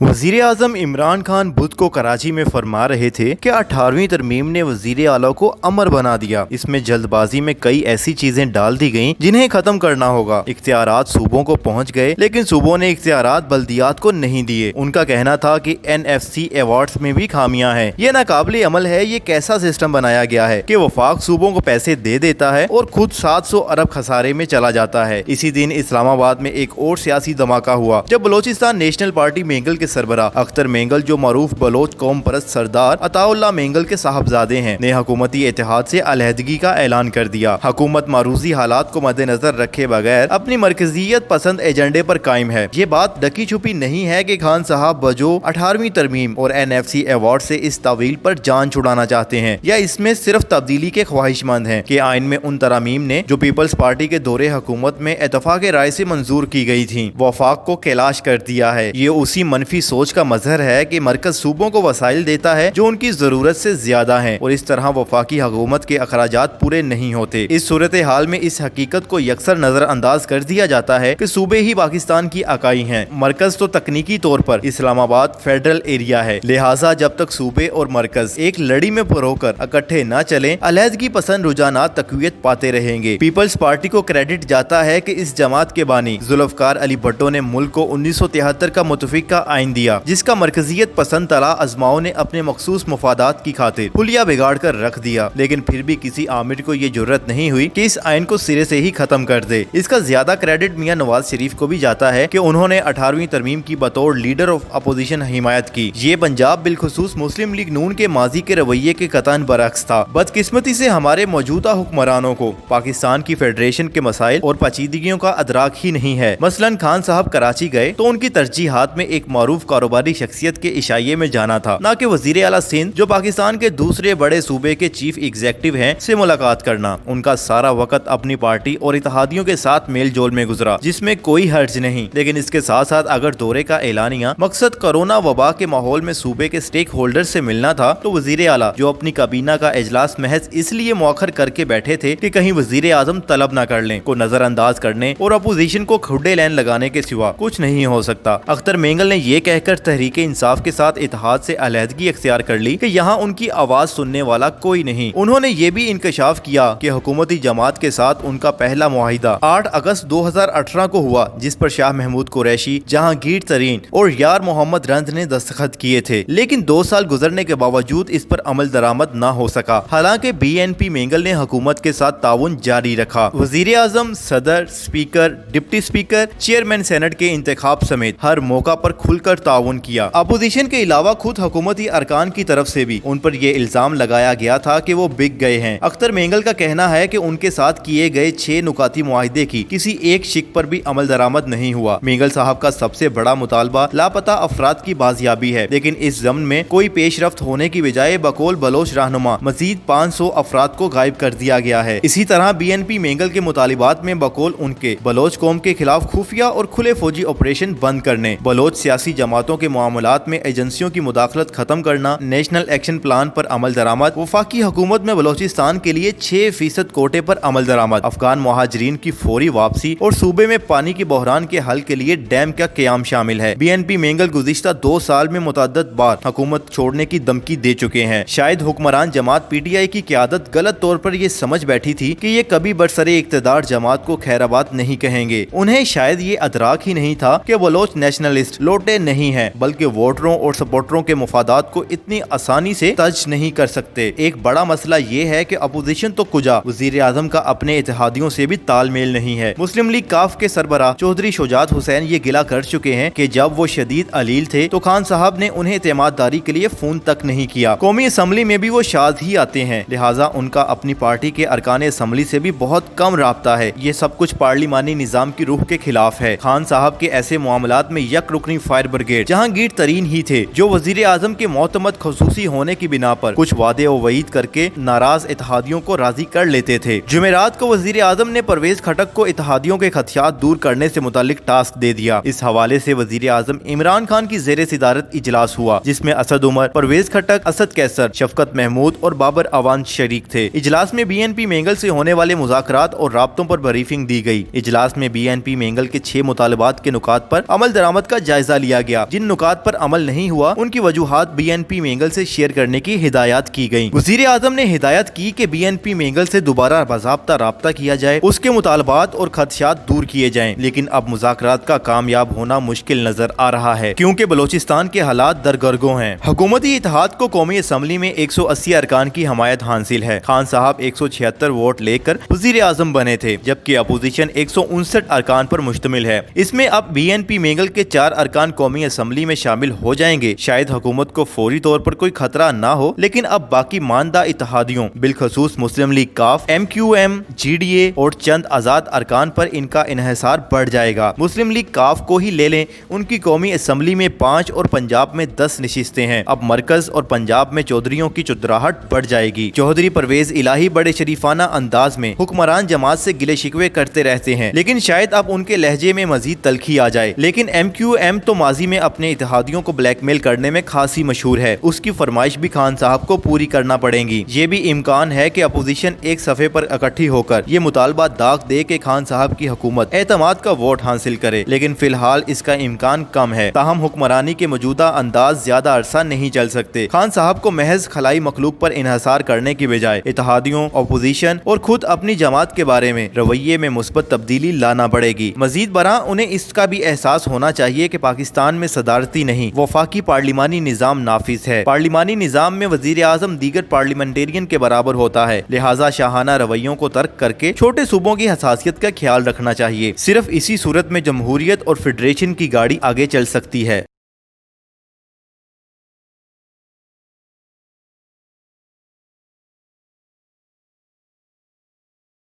वजीर आजम इमरान खान बुध को कराची में फरमा रहे थे कि 18वीं तरमीम ने वजीर आला को अमर बना दिया। इसमें जल्दबाजी में कई ऐसी चीजें डाल दी गईं जिन्हें खत्म करना होगा। इख्तियारात सूबों को पहुंच गए, लेकिन सूबों ने इख्तियारात बल्दियात को नहीं दिए। उनका कहना था कि NFC अवार्ड्स में भी खामियां हैं। ये नाकाबिले अमल है। ये कैसा सिस्टम बनाया गया है कि वफाक सूबों को पैसे दे देता है और खुद 700 अरब खसारे में चला जाता है। इसी दिन इस्लामाबाद में एक और सियासी धमाका हुआ जब बलोचिस्तान नेशनल पार्टी मेंगल के सरबरा अख्तर मेंगल, जो मरूफ बलोच कौम परस्त सरदार अताउल्लाह मेंगल के साहबजादे हैं, ने हुकूमती इत्तेहाद से अलहदगी का ऐलान कर दिया। हुकूमत मारूजी हालात को मद्देनजर रखे बगैर अपनी मरकजियत पसंद एजेंडे पर कायम है। ये बात ढकी छुपी नहीं है कि खान साहब बजो 18वीं तरमीम और NFC अवार्ड से इस तवील पर जान छुड़ाना चाहते हैं, या इसमें सिर्फ तब्दीली के ख्वाहिशमंद हैं कि आइन में उन तरामीम ने जो पीपल्स पार्टी के दौरे हुकूमत में इत्तफाक राय से मंजूर की गई थी, वफाक को कैलाश कर दिया है। ये उसी मनफी सोच का मजहर है कि मरकज सूबों को वसाइल देता है जो उनकी जरूरत से ज्यादा हैं, और इस तरह वफाकी हुकूमत के अखराजात पूरे नहीं होते। इस सूरत हाल में इस हकीकत को यकसर नजरअंदाज कर दिया जाता है कि सूबे ही पाकिस्तान की अकाई हैं। मरकज तो तकनीकी तौर पर इस्लामाबाद फेडरल एरिया है, लिहाजा जब तक सूबे और मरकज एक लड़ी में परोकर इकट्ठे न चले, अलहदगी पसंद रुझानात तकवीत पाते रहेंगे। पीपल्स पार्टी को क्रेडिट जाता है कि इस जमात के बानी जुल्फकार अली भट्टो ने मुल्क को 1973 का मुतफिक का आइन दिया, जिसका मरकजियत पसंद तला अजमाओं ने अपने मखसूस मुफादात की खातिर हुलिया बिगाड़ कर रख दिया। लेकिन फिर भी किसी आमिर को ये जुर्रत नहीं हुई कि इस आइन को सिरे से ही खत्म कर दे। इसका ज्यादा क्रेडिट मियां नवाज शरीफ को भी जाता है कि उन्होंने 18वीं तरमीम की बतौर लीडर ऑफ अपोजिशन हिमायत की। ये पंजाब बिलखुसूस मुस्लिम लीग नून के माजी के रवैये के कतन बरअक्स था। बदकिस्मती से हमारे मौजूदा हुक्मरानों को पाकिस्तान की फेडरेशन के मसाइल और पेचीदगियों का अदराक ही नहीं है। मसलन खान साहब कराची गए तो उनकी तरजीहात में एक मारूफ कारोबारी शख्सियत के इशाये में जाना था, न कि वजीर आला सिंध, जो पाकिस्तान के दूसरे बड़े सूबे के चीफ एग्जीक्यूटिव हैं, से मुलाकात करना। उनका सारा वक्त अपनी पार्टी और इत्तेहादियों के साथ मेल जोल में गुजरा, जिसमें कोई हर्ज नहीं। लेकिन इसके साथ साथ अगर दौरे का ऐलानिया मकसद कोरोना वबा के माहौल में सूबे के स्टेक होल्डर से मिलना था, तो वजीर आला, जो अपनी काबीना का इजलास महज इसलिए मौखर करके बैठे थे कि कहीं वजीर आजम तलब न कर लें, को नजरअंदाज करने और अपोजिशन को खुड्डे लाइन लगाने के सिवा कुछ नहीं हो सकता। अख्तर मेंगल ने यह कहकर तहरीक इंसाफ के साथ इत्तेहाद से अलहदगी इख्तियार कर ली कि यहाँ उनकी आवाज सुनने वाला कोई नहीं। उन्होंने ये भी इंकशाफ किया कि हुकूमती जमात के साथ उनका पहला मुआहिदा 8 अगस्त 2018 को हुआ, जिस पर शाह महमूद कुरैशी, जहांगीर तरीन और यार मोहम्मद रंज ने दस्तखत किए थे। लेकिन 2 साल गुजरने के बावजूद इस पर अमल दरामद न हो सका। हालांकि BNP मेंगल ने हुकूमत के साथ ताउन जारी रखा। वजीर आजम, सदर, speaker, deputy speaker, chairman senate के इंतखाब समेत हर मौका पर खुलकर ताउन किया। अपोजिशन के अलावा खुद हुकूमती अरकान की तरफ से भी उन पर यह इल्जाम लगाया गया था कि वो बिक गए हैं। अख्तर मेंगल का कहना है कि उनके साथ किए गए 6 नुकाती मुआहिदे की किसी एक शिक पर भी अमल दरामद नहीं हुआ। मेंगल साहब का सबसे बड़ा मुतालबा लापता अफराद की बाजियाबी है, लेकिन इस ज़म्न में कोई पेशरफ्त होने की बजाय बकौल बलोच रहनुमा मजीद 500 अफराद को गायब कर दिया गया है। इसी तरह BNP मेंगल के मुतालिबात में बकौल उनके बलोच कौम के खिलाफ खुफिया और खुले फौजी ऑपरेशन बंद करने, बलोच सियासी जमातों के मामलात में एजेंसियों की मुदाखलत खत्म करना, नेशनल एक्शन प्लान पर अमल दरामद, वफाकी हुकूमत में बलोचिस्तान के लिए 6% कोटे पर अमल दरामद, अफगान मुहाजिरीन की फौरी वापसी और सूबे में पानी के बहरान के हल के लिए डैम का क्याम शामिल है। BNP मेंगल गुज़िश्ता 2 साल में मुतअद्दिद बार हुकूमत छोड़ने की धमकी दे चुके हैं। शायद हुक्मरान जमात PTI की क़यादत गलत तौर पर ये समझ बैठी थी कि ये कभी बरसरे इक़्तिदार जमात को खैराबाद नहीं कहेंगे। उन्हें शायद ये अदराक ही नहीं था कि बलोच नेशनलिस्ट लोटे नहीं है, बल्कि वोटरों और सपोर्टरों के मुफादात को इतनी आसानी से तज नहीं कर सकते। एक बड़ा मसला ये है कि अपोजिशन तो कुजा, वजीर आजम का अपने इत्तेहादियों से भी तालमेल नहीं है। मुस्लिम लीग काफ के सरबराह चौधरी शुजात हुसैन ये गिला कर चुके हैं कि जब वो शदीद अलील थे तो खान साहब ने उन्हें एतमाददारी के लिए फोन तक नहीं किया। कौमी असम्बली में भी वो शाद ही आते हैं, लिहाजा उनका अपनी पार्टी के अरकान असम्बली से भी बहुत कम राब्ता है। ये सब कुछ पार्लिमानी निजाम की रूह के खिलाफ है। खान साहब के ऐसे मामलात में यक रुकनी फायर ब्रिगेड जहांगीर तरीन ही थे, जो वजीर आजम के मोतमद खसूसी होने की बिना पर कुछ वादे और वईद करके नाराज इत्तेहादियों को राजी कर लेते थे। जुमेरात को वजीर आजम ने परवेज खटक को इत्तेहादियों के खदशात दूर करने से मुतालिक टास्क दे दिया। इस हवाले से वजीर आजम इमरान खान की ज़ेरे सिदारत इजलास हुआ, जिसमें असद उमर, परवेज खटक, असद कैसर, शफकत महमूद और बाबर अवान शरीक थे। इजलास में BNP मेंगल से होने वाले मुज़ाकरात और राब्तों पर ब्रीफिंग दी गई। इजलास में BNP मेंगल के 6 मुतालबात के नुकात पर अमल दरामद का जायजा लिया गया। जिन नुकात पर अमल नहीं हुआ उनकी वजूहात BNP मेंगल से शेयर करने की हिदायत की गई। वजीर आजम ने हिदायत की कि BNP मेंगल से दोबारा बाज़ाब्ता राब्ता किया जाए, उसके मुतालबात और खदशात दूर किए जाएं। लेकिन अब मुज़ाकरात का कामयाब होना मुश्किल नजर आ रहा है क्योंकि बलोचिस्तान के हालात दरगर्गों हैं। हुकूमती इत्तेहाद को कौमी असम्बली में 180 अरकान की हमायत हासिल है। खान साहब 176 वोट लेकर वजीर आजम बने थे, जबकि अपोजिशन 159 अरकान पर मुश्तमिल है। इसमें अब BNP मेंगल के 4 अरकान कौमी असम्बली में शामिल हो जाएंगे। शायद हुकूमत को फौरी तौर पर कोई खतरा ना हो, लेकिन अब बाकी मानदा इत्तेहादियों बिलखसूस मुस्लिम लीग काफ, MQM, GDA और चंद आजाद अरकान पर इनका इन्हिसार बढ़ जाएगा। मुस्लिम लीग काफ को ही ले लें, उनकी कौमी असम्बली में 5 और पंजाब में 10 नशिस्तें हैं। अब मरकज और पंजाब में चौधरियों की चुदराहट बढ़ जाएगी। चौधरी परवेज इलाही बड़े शरीफाना अंदाज में हुक्मरान जमात से गिले शिकवे करते रहते हैं, लेकिन शायद अब उनके लहजे में मजीद तलखी आ जाए। लेकिन MQM तो माजी में अपने इत्तेहादियों को ब्लैकमेल करने में खासी मशहूर है। उसकी फरमाइश भी खान साहब को पूरी करना पड़ेगी। ये भी इम्कान है कि अपोजिशन एक सफ़े पर इकट्ठी होकर ये मुतालबा दाग दे के खान साहब की हुकूमत एतमाद का वोट हासिल करे, लेकिन फिलहाल इसका इम्कान कम है। ताहम हुक्मरानी के मौजूदा अंदाज ज्यादा अरसा नहीं चल सकते। खान साहब को महज खलाई मखलूक पर इन्हिसार करने की बजाय इत्तेहादियों, अपोजिशन और खुद अपनी जमात के बारे में रवैये में मुस्बत तब्दीली लाना पड़ेगी। मजीद बरा उन्हें इसका भी एहसास होना चाहिए कि पाकिस्तान में सदारती नहीं, वफाकी पार्लिमानी निज़ाम नाफिज है। पार्लिमानी निज़ाम में वजीर आजम दीगर पार्लियामेंटेरियन के बराबर होता है, लिहाजा शाहाना रवैयों को तर्क करके छोटे सूबों की हसासियत का ख्याल रखना चाहिए। सिर्फ इसी सूरत में जमहूरियत और फेडरेशन की गाड़ी आगे चल सकती है।